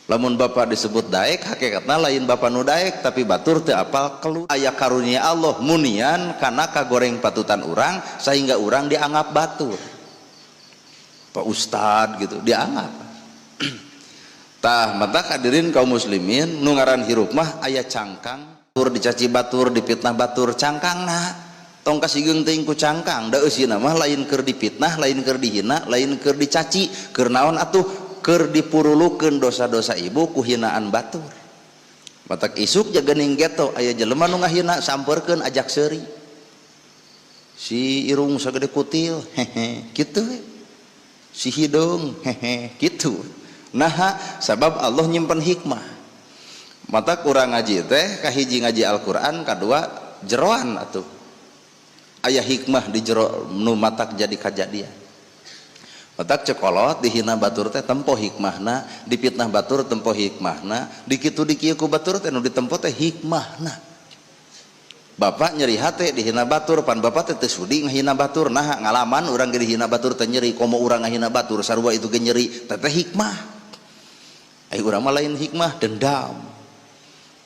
Lamun bapak disebut daek hakikatna lain bapak nu daek tapi batur teu apal kelu aya karunia Allah munian kana kagoreng patutan urang sehingga urang dianggap batur Pak Ustad gitu dianggap tah mata hadirin kaum muslimin nu ngaran hirup mah aya cangkang batur dicaci batur dipitnah batur cangkangna tong kasigeng teuing ku cangkang da eusina mah lain keur dipitnah lain keur dihina lain keur dicaci keur naon atuh keur dipurulukeun dosa-dosa ibu ku hinaan batur matak isuk jaga ning geto aya jelema nu ngahina sampeurkeun ajak seuri si irung sagede kutil hehe kitu si hidung hehe kitu nah sabab Allah nyimpen hikmah matak urang ngaji teh kahiji ngaji Al-Qur'an kadua jeroan atuh aya hikmah di jero nu matak jadi kajadian matak cekolot dihina batur teh tempo hikmahna dipitnah batur tempo hikmahna dikitu dikieu ku batur teh nu ditempo teh hikmahna bapak nyeri hate dihina batur pan bapak teh teu sudi ngahina batur nah ngalaman urang ge dihina batur teh nyeri komo urang ngahina batur sarua itu ge nyeri teh hikmah ai urang mah lain hikmah dendam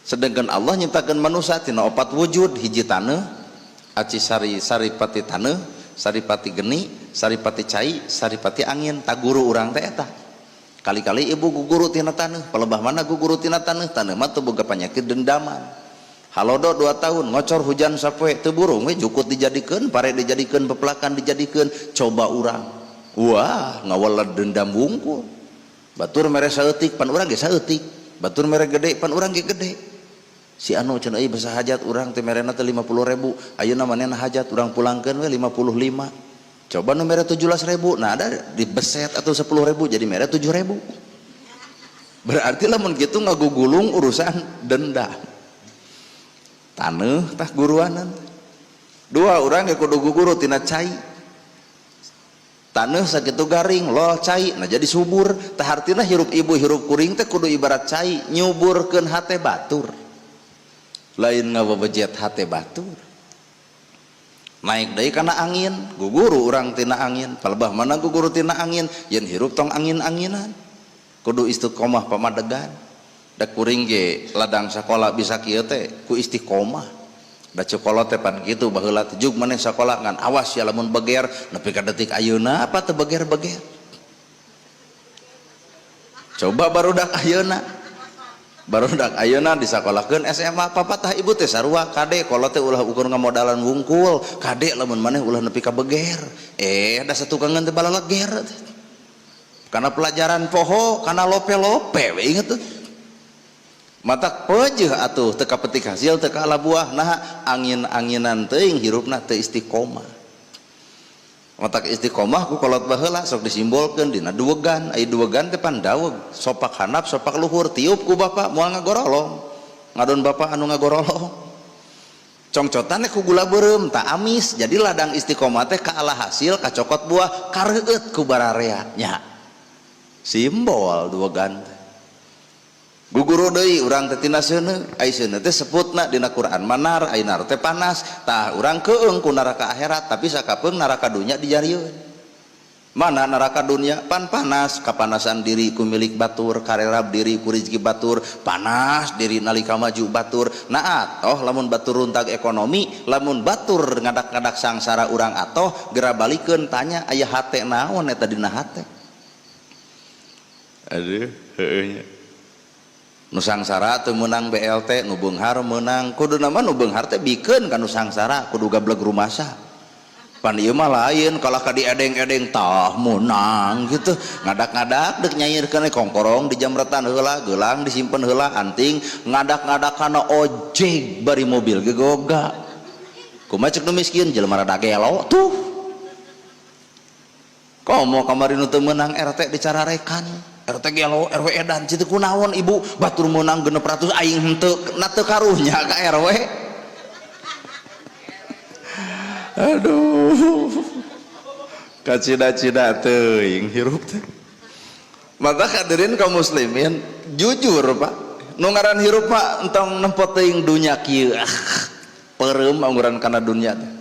sedangkan Allah nyiptakeun manusia tina opat wujud hiji taneuh aci saripati taneuh saripati geni saripati cai saripati angin tak guru urang teh eta kali-kali ibu guguru tina taneuh palebah mana guguru tina taneuh mah teu boga panyakit dendaman halodo 2 tahun ngocor hujan sapoe teu burung we jukut dijadikeun pare dijadikeun pepelakan dijadikeun coba urang wah ngawalad dendam wungkul batur mere saeutik pan urang ge saeutik batur mere gede pan urang ge gede si anu cenah ieu basa hajat urang teh merena teh 50.000 ayeuna manehna hajat urang pulangkeun we 55 coba nu mere 17.000 nah ada dibeset atau 10.000 jadi mere 7.000 berarti lamun kitu ngagugulung urusan dendam taneuh tah guruanan dua urang ge kudu guguru tina cai taneuh sakitu garing lol cai nah jadi subur tah artina hirup ibu hirup kuring teh kudu ibarat cai nyuburkeun hate batur lain ngawabejet hate batur naik deui kana angin guguru urang tina angin palebah mana guguru tina angin yen hirup tong angin-anginan kudu istiqomah pamadegan da kuring ge ladang sakola bisa kieu teh ku istiqomah da cekolot teh pan kitu baheula teh jug maneh sakola ngan awas ya lamun beger nepi ka detik ayeuna apa teu beger-beger coba barudak ayeuna disakolahkeun SMA papatah ibu teh sarua kade kolot teh ulah ukur ngamodalan wungkul kade lamun maneh ulah nepi ka beger da satukangan teh bala leger kana pelajaran poho kana lope-lope we inget tuh matak peujeuh atuh teu kapetik hasil teu kaala buah nah angin-anginan teuing hirupna teu istiqomah matak istiqomah ku kolot baheula sok disimbolkeun dina duwegan ai duwegan teh pan daweg sopak handap sopak luhur tiup ku bapak moal ngagorolong ngadon bapak anu ngagorolong congcotan ku gula beureum tak amis jadi ladang istiqomah teh kaala hasil kacokot buah kareueut ku bararea nya simbol duwegan teh guguru deui urang teh tina seuneu ai seuneu teh sebutna dina Quran manar ai nar teh panas tah urang keung ku neraka akhirat tapi sakapeung neraka dunya dijarieun mana neraka dunya pan panas kapanasan diri ku milik batur karerab diri ku rezeki batur panas diri nalika maju batur nah atoh lamun batur runtag ekonomi lamun batur ngadak-ngadak sangsara urang atoh gera balikeun tanya aya hate naon eta dina hate aduh heueuh nya nu sangsara teu meunang BLT nu beunghar meunang kudu nama nu beunghar teh bikeun ka nu sangsara kudu gableg rumasa pan ieu mah lain kalah ka diedeng-edeng tah meunang gitu ngadak-ngadak deuk nyairkeun kongkorong di jamretan heula geulang disimpen heula anting ngadak-ngadak kana ojek bari mobil ge goga kumaha ceuk nu miskin jelema rada gelo tuh komo kamari nu teu meunang RT dicararekan RT gelo RW edan citu kunaon ibu batur meunang 600 aing henteu na teu karunya ka RW aduh kacida-cida teuing hirup teh maka hadirin kaum muslimin jujur pak nu ngaran hirup pak entong nempo teuing dunya kieu peureum angguran kana dunya teh